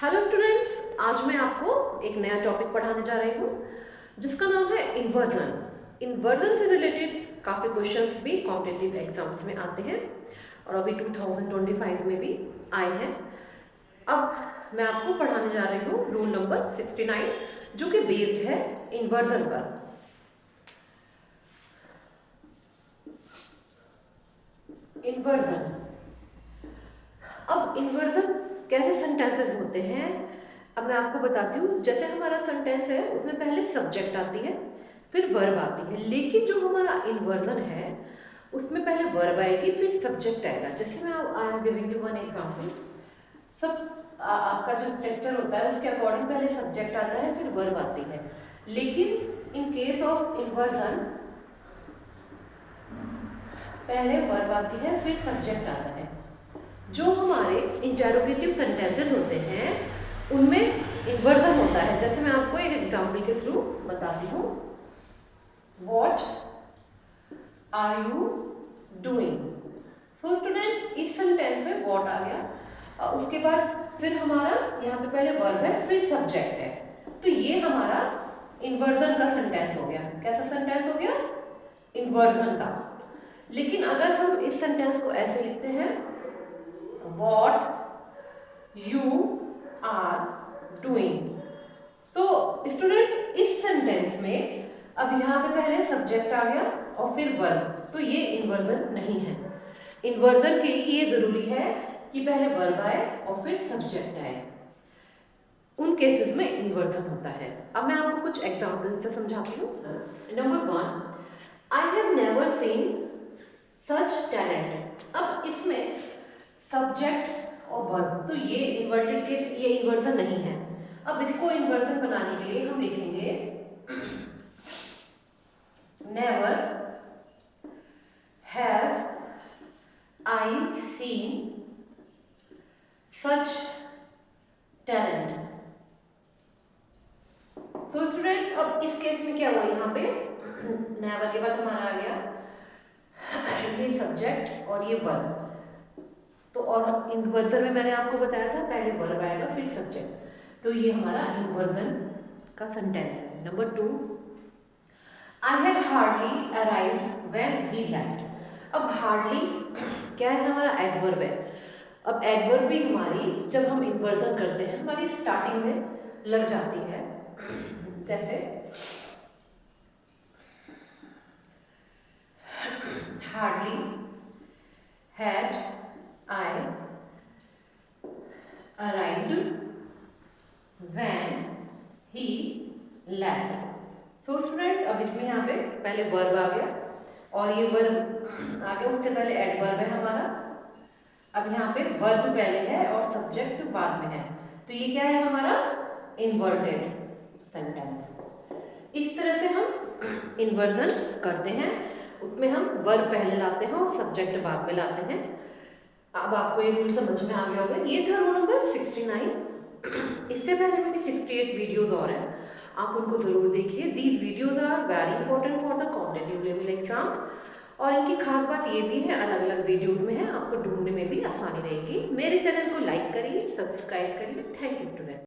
Hello students, आज मैं आपको एक नया टॉपिक पढ़ाने जा रही हूँ जिसका नाम है इन्वर्जन। इन्वर्जन से रिलेटेड काफ़ी क्वेश्चंस भी कॉम्पिटिटिव एग्जाम्स में आते हैं और अभी 2025 में भी आए हैं। अब मैं आपको पढ़ाने जा रही हूँ रूल नंबर 69 जो कि बेस्ड है इन्वर्जन पर। इन्वर्जन, अब इन्वर्जन कैसे सेंटेंसेस होते हैं अब मैं आपको बताती हूँ। जैसे हमारा सेंटेंस है उसमें पहले सब्जेक्ट आती है फिर वर्ब आती है, लेकिन जो हमारा इन्वर्जन है उसमें पहले वर्ब आएगी फिर सब्जेक्ट आएगा। जैसे मैं I am giving you one example. सब आपका जो स्ट्रक्चर होता है उसके अकॉर्डिंग पहले सब्जेक्ट आता है फिर वर्ब आती है, लेकिन इन केस ऑफ इन्वर्जन पहले वर्ब आती है फिर सब्जेक्ट आता है। जो हमारे इंटेरोगेटिव सेंटेंसेस होते हैं उनमें इन्वर्जन होता है। जैसे मैं आपको एक एग्जांपल के थ्रू बताती हूँ। What are you doing. So students, इस सेंटेंस में व्हाट आ गया, उसके बाद फिर हमारा यहाँ पे पहले वर्ब है फिर सब्जेक्ट है, तो ये हमारा इन्वर्जन का सेंटेंस हो गया। कैसा सेंटेंस हो गया? इन्वर्जन का। लेकिन अगर हम इस सेंटेंस को ऐसे लिखते हैं, what you are doing, तो स्टूडेंट इस सेंटेंस में अब यहाँ पे पहले सब्जेक्ट आ गया और फिर वर्ब, तो ये इन्वर्जन नहीं है। इन्वर्जन के लिए ये जरूरी है कि पहले वर्ब आए और फिर सब्जेक्ट आए, उन केसेस में इन्वर्जन होता है। अब मैं आपको कुछ एग्जाम्पल से समझाती हूँ। Number 1, I have never seen such talent. अब इसमें सब्जेक्ट और वर्ब, तो ये इन्वर्टेड केस, ये इन्वर्जन नहीं है। अब इसको इन्वर्जन बनाने के लिए हम लिखेंगे never have I seen such talent. तो स्टूडेंट, अब इस केस में क्या हुआ, यहाँ पे नेवर के बाद हमारा आ गया ये सब्जेक्ट और ये वर्ब। तो और इन्वर्जन में मैंने आपको बताया था पहले वर्ब आएगा फिर सब्जेक्ट, तो ये हमारा इन्वर्जन का सेंटेंस है। Number 2, I have hardly arrived when he left. अब हार्डली क्या है? हमारा एडवर्ब है। अब एडवर्ब भी हमारी जब हम इन्वर्जन करते हैं हमारी स्टार्टिंग में लग जाती है। जैसे hardly had I arrived when he left. So students, अब इसमें यहाँ पे पहले वर्ब आ गया और ये वर्ब आ गया, उससे पहले एडवर्ब है हमारा। अब यहाँ पे वर्ब पहले है और सब्जेक्ट बाद में है, तो ये क्या है हमारा? Inverted sentence. इस तरह से हम इन्वर्जन करते हैं, उसमें हम वर्ब पहले लाते हैं और सब्जेक्ट बाद में लाते हैं। अब आपको ये रूल समझ में आ गया होगा। ये था रूल नंबर 69। इससे पहले मेरी 68 वीडियोस और हैं, आप उनको जरूर देखिए। These videos are very important for the competitive level exams. और इनकी खास बात ये भी है, अलग अलग वीडियोस में है, आपको ढूंढने में भी आसानी रहेगी। मेरे चैनल को लाइक करिए, सब्सक्राइब करिए। Thank you student.